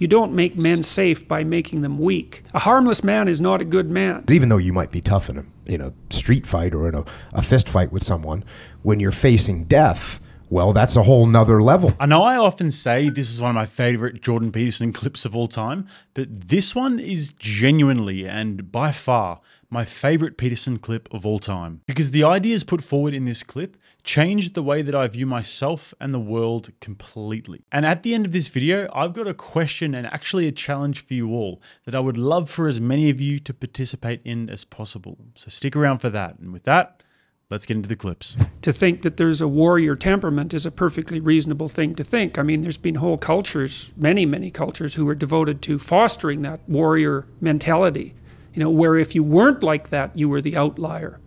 You don't make men safe by making them weak. A harmless man is not a good man. Even though you might be tough in a street fight or in a fist fight with someone, when you're facing death, well, that's a whole nother level. I know I often say this is one of my favorite Jordan Peterson clips of all time, but this one is genuinely and by far my favorite Peterson clip of all time. Because the ideas put forward in this clip changed the way that I view myself and the world completely. And at the end of this video, I've got a question and actually a challenge for you all that I would love for as many of you to participate in as possible. So stick around for that. And with that, let's get into the clips. To think that there's a warrior temperament is a perfectly reasonable thing to think. I mean, there's been whole cultures, many cultures, who were devoted to fostering that warrior mentality. You know, where if you weren't like that, you were the outlier.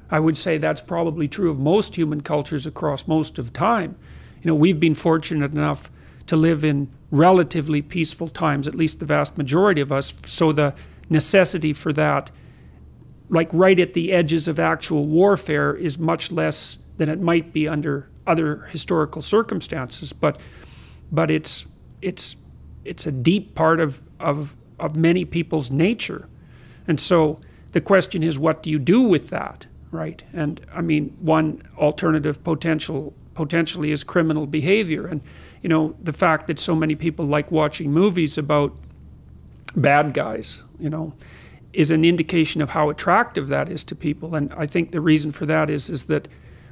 I would say that's probably true of most human cultures across most of time. You know, we've been fortunate enough to live in relatively peaceful times, at least the vast majority of us, so the necessity for that, like right at the edges of actual warfare, is much less than it might be under other historical circumstances. But it's a deep part of many people's nature. And so the question is, what do you do with that, right? And I mean, one alternative potentially is criminal behavior. And you know, the fact that so many people like watching movies about bad guys, you know, is an indication of how attractive that is to people. And I think the reason for that is that,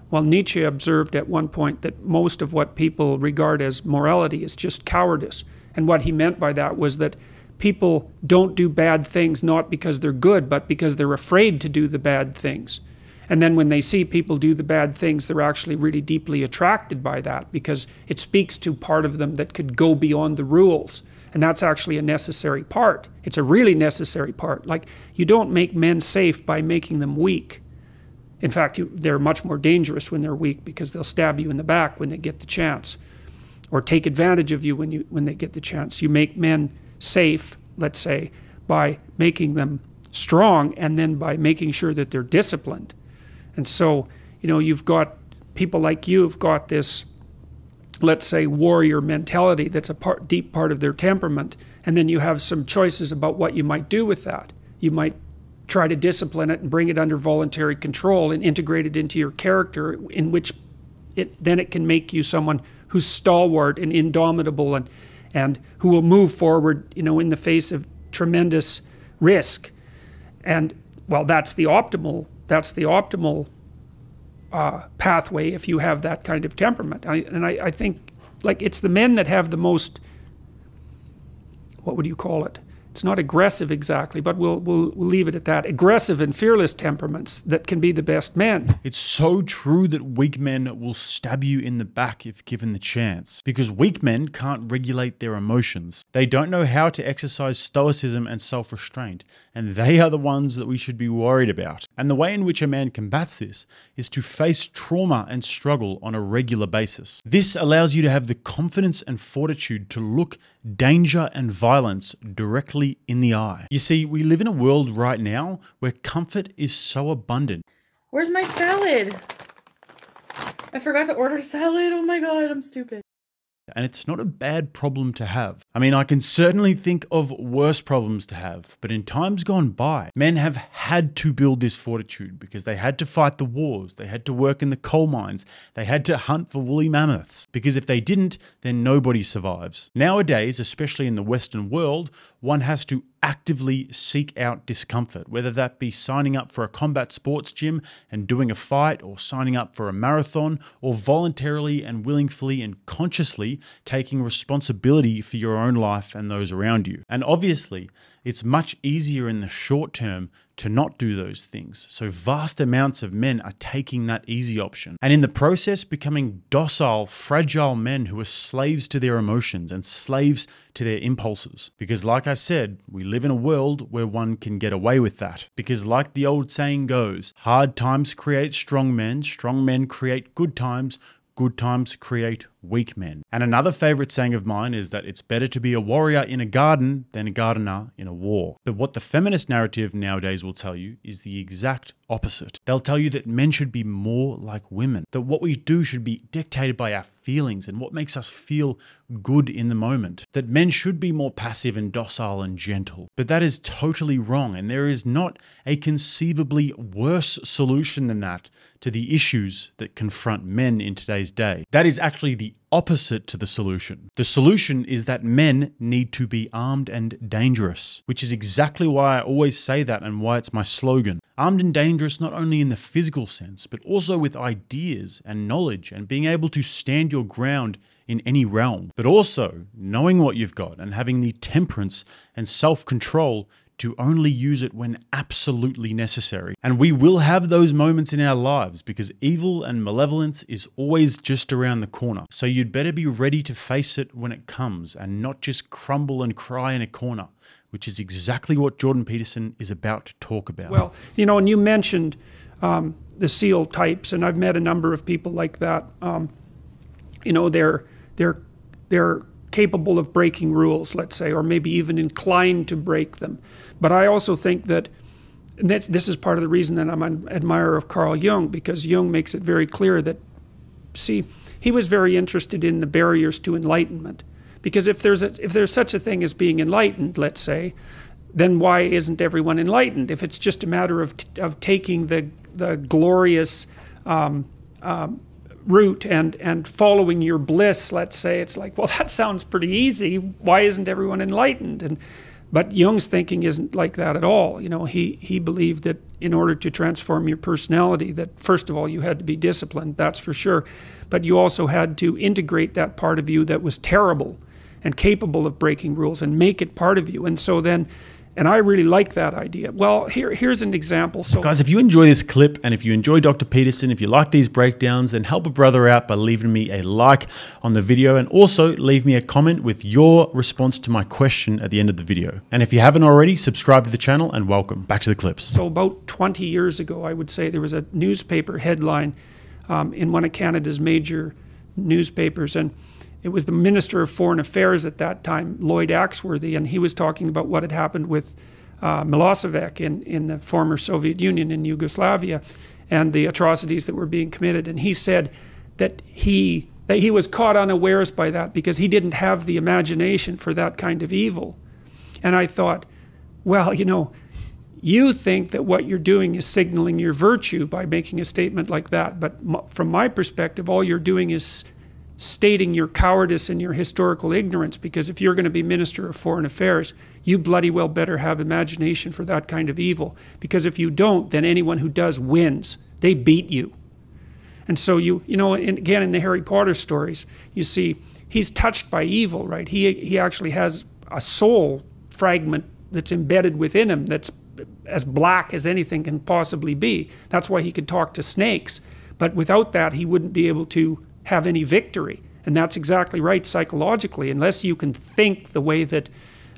well, Nietzsche observed at one point that most of what people regard as morality is just cowardice. And what he meant by that was that people don't do bad things not because they're good, but because they're afraid to do the bad things. And then when they see people do the bad things, they're actually really deeply attracted by that, because it speaks to part of them that could go beyond the rules. And that's actually a necessary part. It's a really necessary part. Like, you don't make men safe by making them weak. In fact, they're much more dangerous when they're weak, because they'll stab you in the back when they get the chance, or take advantage of you when they get the chance. You make men safe, let's say, by making them strong, and then by making sure that they're disciplined. And so, you know, you've got people like you have got this, let's say, warrior mentality that's a deep part of their temperament, and then you have some choices about what you might do with that. You might try to discipline it and bring it under voluntary control and integrate it into your character, in which then it can make you someone who's stalwart and indomitable and who will move forward, you know, in the face of tremendous risk. And well, that's the optimal pathway if you have that kind of temperament. I think, like, it's the men that have the most, what would you call it? It's not aggressive exactly, but we'll leave it at that. Aggressive and fearless temperaments that can be the best men. It's so true that weak men will stab you in the back if given the chance, because weak men can't regulate their emotions. They don't know how to exercise stoicism and self-restraint, and they are the ones that we should be worried about. And the way in which a man combats this is to face trauma and struggle on a regular basis. This allows you to have the confidence and fortitude to look danger and violence directly in the eye. You see, we live in a world right now where comfort is so abundant. Where's my salad? I forgot to order salad. Oh my God, I'm stupid. And it's not a bad problem to have. I mean, I can certainly think of worse problems to have, but in times gone by, men have had to build this fortitude because they had to fight the wars, they had to work in the coal mines, they had to hunt for woolly mammoths, because if they didn't, then nobody survives. Nowadays, especially in the Western world, one has to actively seek out discomfort, whether that be signing up for a combat sports gym and doing a fight, or signing up for a marathon, or voluntarily and willingly and consciously taking responsibility for your own life and those around you. And obviously, it's much easier in the short term to not do those things. So vast amounts of men are taking that easy option, and in the process becoming docile, fragile men who are slaves to their emotions and slaves to their impulses. Because like I said, we live in a world where one can get away with that. Because like the old saying goes, hard times create strong men create good times create weak men. And another favorite saying of mine is that it's better to be a warrior in a garden than a gardener in a war. But what the feminist narrative nowadays will tell you is the exact opposite. They'll tell you that men should be more like women, that what we do should be dictated by our feelings and what makes us feel good in the moment, that men should be more passive and docile and gentle. But that is totally wrong, and there is not a conceivably worse solution than that to the issues that confront men in today's day. That is actually the opposite to the solution. The solution is that men need to be armed and dangerous, which is exactly why I always say that and why it's my slogan. Armed and dangerous not only in the physical sense, but also with ideas and knowledge and being able to stand your ground in any realm, but also knowing what you've got and having the temperance and self-control to only use it when absolutely necessary. And we will have those moments in our lives because evil and malevolence is always just around the corner. So you'd better be ready to face it when it comes and not just crumble and cry in a corner, which is exactly what Jordan Peterson is about to talk about. Well, you know, and you mentioned the SEAL types, and I've met a number of people like that. You know, they're capable of breaking rules, let's say, or maybe even inclined to break them. But I also think that, and this is part of the reason that I'm an admirer of Carl Jung, because Jung makes it very clear that, see, he was very interested in the barriers to enlightenment. Because if there's such a thing as being enlightened, let's say, then why isn't everyone enlightened? If it's just a matter of taking the glorious route and following your bliss, let's say, it's like, well, that sounds pretty easy. Why isn't everyone enlightened? But Jung's thinking isn't like that at all. You know, he believed that in order to transform your personality, that first of all, you had to be disciplined, that's for sure. But you also had to integrate that part of you that was terrible and capable of breaking rules and make it part of you. And so then, and I really like that idea. Well, here's an example. So, guys, if you enjoy this clip and if you enjoy Dr. Peterson, if you like these breakdowns, then help a brother out by leaving me a like on the video and also leave me a comment with your response to my question at the end of the video. And if you haven't already, subscribe to the channel and welcome. Back to the clips. So about 20 years ago, I would say, there was a newspaper headline in one of Canada's major newspapers, and it was the Minister of Foreign Affairs at that time, Lloyd Axworthy, and he was talking about what had happened with Milosevic in the former Soviet Union in Yugoslavia and the atrocities that were being committed. And he said that he was caught unawares by that because he didn't have the imagination for that kind of evil. And I thought, well, you know, you think that what you're doing is signaling your virtue by making a statement like that. But from my perspective, all you're doing is stating your cowardice and your historical ignorance, because if you're going to be Minister of Foreign Affairs, you bloody well better have imagination for that kind of evil, because if you don't, then anyone who does wins. They beat you. And so you know, and again, in the Harry Potter stories, you see he's touched by evil, right? He actually has a soul fragment that's embedded within him that's as black as anything can possibly be. That's why he could talk to snakes. But without that, he wouldn't be able to have any victory. And that's exactly right psychologically. Unless you can think the way that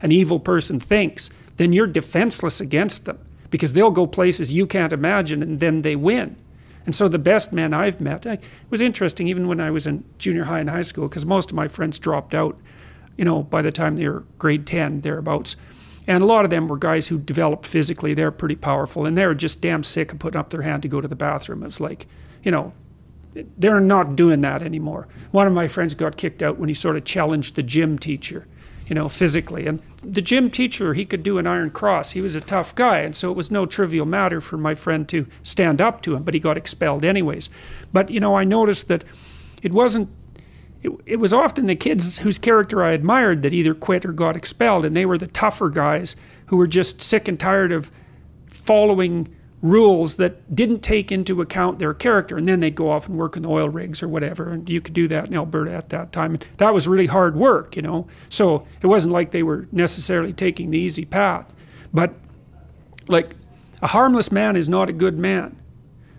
an evil person thinks, then you're defenseless against them, because they'll go places you can't imagine and then they win. And so the best men I've met, it was interesting even when I was in junior high and high school, because most of my friends dropped out, you know, by the time they were grade 10, thereabouts. And a lot of them were guys who developed physically. They're pretty powerful, and they were just damn sick of putting up their hand to go to the bathroom. It was like, you know, they're not doing that anymore. One of my friends got kicked out when he sort of challenged the gym teacher, you know, physically. And the gym teacher, he could do an iron cross. He was a tough guy, and so it was no trivial matter for my friend to stand up to him, but he got expelled anyways. But, you know, I noticed that it wasn't, it was often the kids whose character I admired that either quit or got expelled, and they were the tougher guys who were just sick and tired of following rules that didn't take into account their character, and then they'd go off and work in the oil rigs or whatever, and you could do that in Alberta at that time. And that was really hard work, you know, so it wasn't like they were necessarily taking the easy path. But like, a harmless man is not a good man.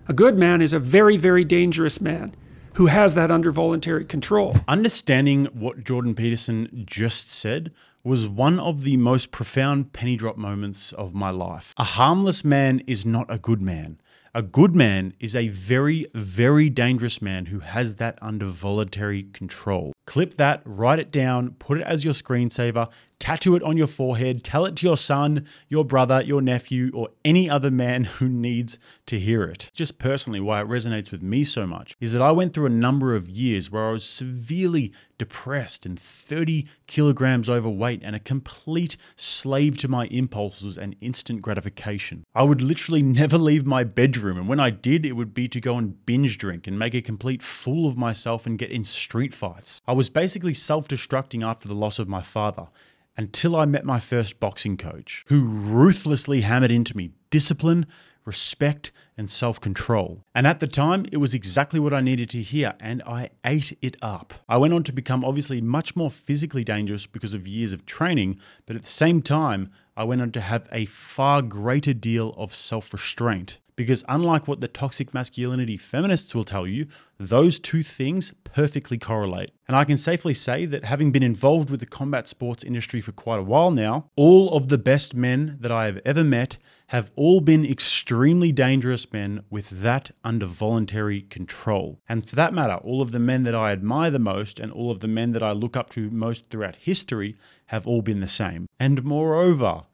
A good man is a very, very dangerous man who has that under voluntary control. Understanding what Jordan Peterson just said was one of the most profound penny drop moments of my life. A harmless man is not a good man. A good man is a very, very dangerous man who has that under voluntary control. Clip that, write it down, put it as your screensaver, tattoo it on your forehead, tell it to your son, your brother, your nephew, or any other man who needs to hear it. Just personally, why it resonates with me so much is that I went through a number of years where I was severely depressed and 30 kilograms overweight and a complete slave to my impulses and instant gratification. I would literally never leave my bedroom, and when I did, it would be to go and binge drink and make a complete fool of myself and get in street fights. I was basically self-destructing after the loss of my father, until I met my first boxing coach, who ruthlessly hammered into me discipline, respect, and self-control. And at the time, it was exactly what I needed to hear, and I ate it up. I went on to become obviously much more physically dangerous because of years of training, but at the same time, I went on to have a far greater deal of self-restraint. Because unlike what the toxic masculinity feminists will tell you, those two things perfectly correlate. And I can safely say that having been involved with the combat sports industry for quite a while now, all of the best men that I have ever met have all been extremely dangerous men with that under voluntary control. And for that matter, all of the men that I admire the most and all of the men that I look up to most throughout history have all been the same. And moreover,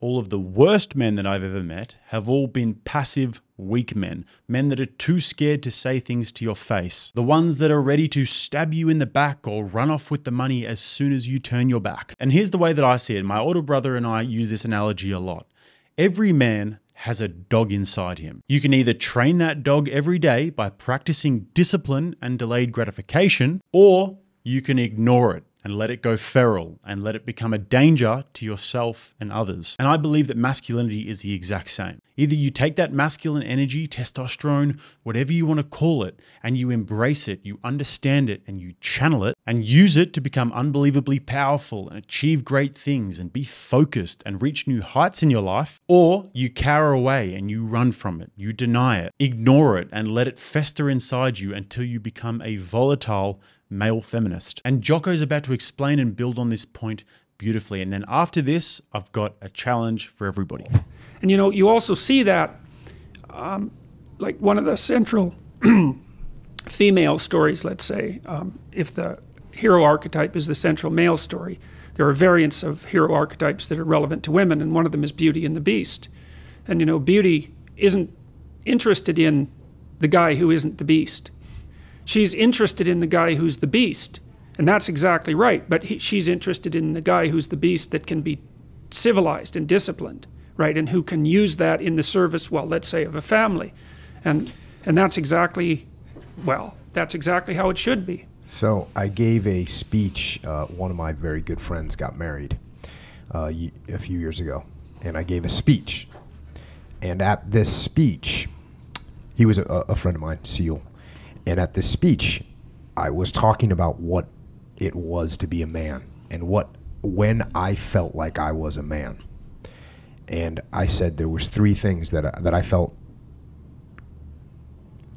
all of the worst men that I've ever met have all been passive, weak men. Men that are too scared to say things to your face. The ones that are ready to stab you in the back or run off with the money as soon as you turn your back. And here's the way that I see it. My older brother and I use this analogy a lot. Every man has a dog inside him. You can either train that dog every day by practicing discipline and delayed gratification, or you can ignore it and let it go feral and let it become a danger to yourself and others. And I believe that masculinity is the exact same. Either you take that masculine energy, testosterone, whatever you want to call it, and you embrace it, you understand it, and you channel it, and use it to become unbelievably powerful and achieve great things and be focused and reach new heights in your life, or you cower away and you run from it, you deny it, ignore it, and let it fester inside you until you become a volatile male feminist. And Jocko's about to explain and build on this point beautifully. And then after this, I've got a challenge for everybody. And you know, you also see that, like one of the central female stories, let's say, if the hero archetype is the central male story, there are variants of hero archetypes that are relevant to women, and one of them is Beauty and the Beast. And you know, Beauty isn't interested in the guy who isn't the beast. She's interested in the guy who's the beast, and that's exactly right, but she's interested in the guy who's the beast that can be civilized and disciplined, right, and who can use that in the service, well, let's say, of a family. And that's exactly, well, that's exactly how it should be. So I gave a speech, one of my very good friends got married a few years ago, and I gave a speech. And at this speech, he was a friend of mine, SEAL. And at this speech, I was talking about what it was to be a man and when I felt like I was a man. And I said there was three things that I felt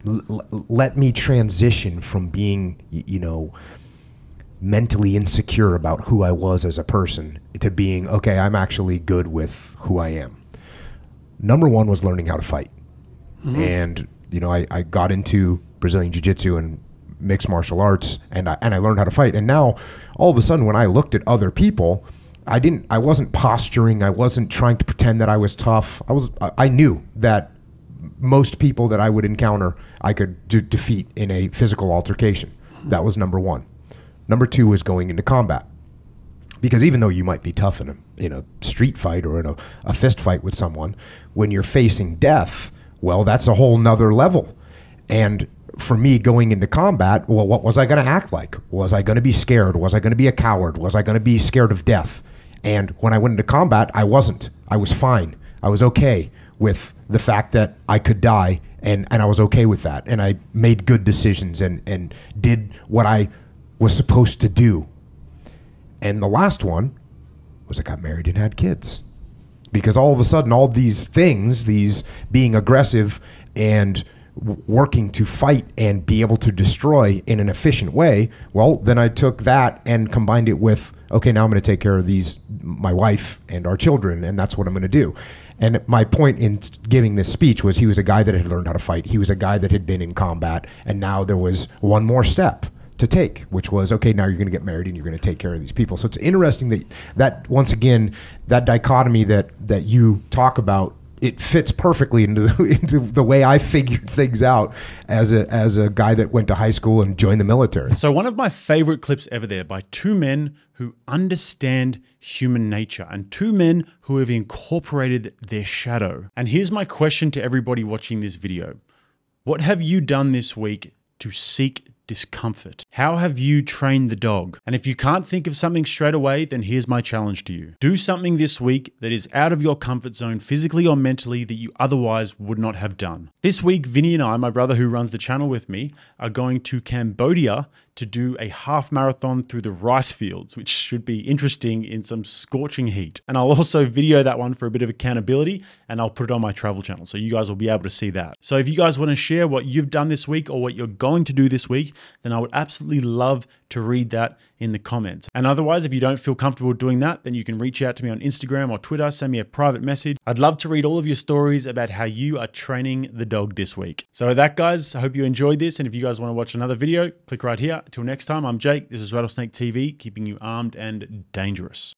let me transition from being, you know, mentally insecure about who I was as a person to being, okay, I'm actually good with who I am. Number one was learning how to fight. Mm-hmm. And, you know, I got into Brazilian Jiu-Jitsu and mixed martial arts, and I learned how to fight. And now, all of a sudden, when I looked at other people, I wasn't posturing. I wasn't trying to pretend that I was tough. I knew that most people that I would encounter, I could defeat in a physical altercation. That was number one. Number two was going into combat. Because even though you might be tough in a street fight or in a fist fight with someone, when you're facing death, well, that's a whole nother level. And for me, going into combat, well, what was I going to act like? Was I going to be scared? Was I going to be a coward? Was I going to be scared of death? And when I went into combat, I wasn't. I was fine. I was okay with the fact that I could die, and I was okay with that. And I made good decisions and did what I was supposed to do. And the last one was I got married and had kids. Because all of a sudden, all these things, these being aggressive and working to fight and be able to destroy in an efficient way, well, then I took that and combined it with, okay, now I'm going to take care of my wife and our children, and that's what I'm going to do. And my point in giving this speech was he was a guy that had learned how to fight. He was a guy that had been in combat, and now there was one more step. to take, which was, okay, now you're going to get married and you're going to take care of these people. So it's interesting that once again, that dichotomy that you talk about, it fits perfectly into the way I figured things out as a guy that went to high school and joined the military. So one of my favorite clips ever there by two men who understand human nature and two men who have incorporated their shadow. And here's my question to everybody watching this video. What have you done this week to seek discomfort? How have you trained the dog? And if you can't think of something straight away, then here's my challenge to you. Do something this week that is out of your comfort zone physically or mentally that you otherwise would not have done. This week, Vinny and I, my brother who runs the channel with me, are going to Cambodia to do a half marathon through the rice fields, which should be interesting in some scorching heat. And I'll also video that one for a bit of accountability, and I'll put it on my travel channel, so you guys will be able to see that. So if you guys want to share what you've done this week or what you're going to do this week, then I would absolutely love to read that in the comments. And otherwise, if you don't feel comfortable doing that, then you can reach out to me on Instagram or Twitter, send me a private message. I'd love to read all of your stories about how you are training the dog this week. So with that, guys, I hope you enjoyed this. And if you guys want to watch another video, click right here. Till next time, I'm Jake. This is Rattlesnake TV, keeping you armed and dangerous.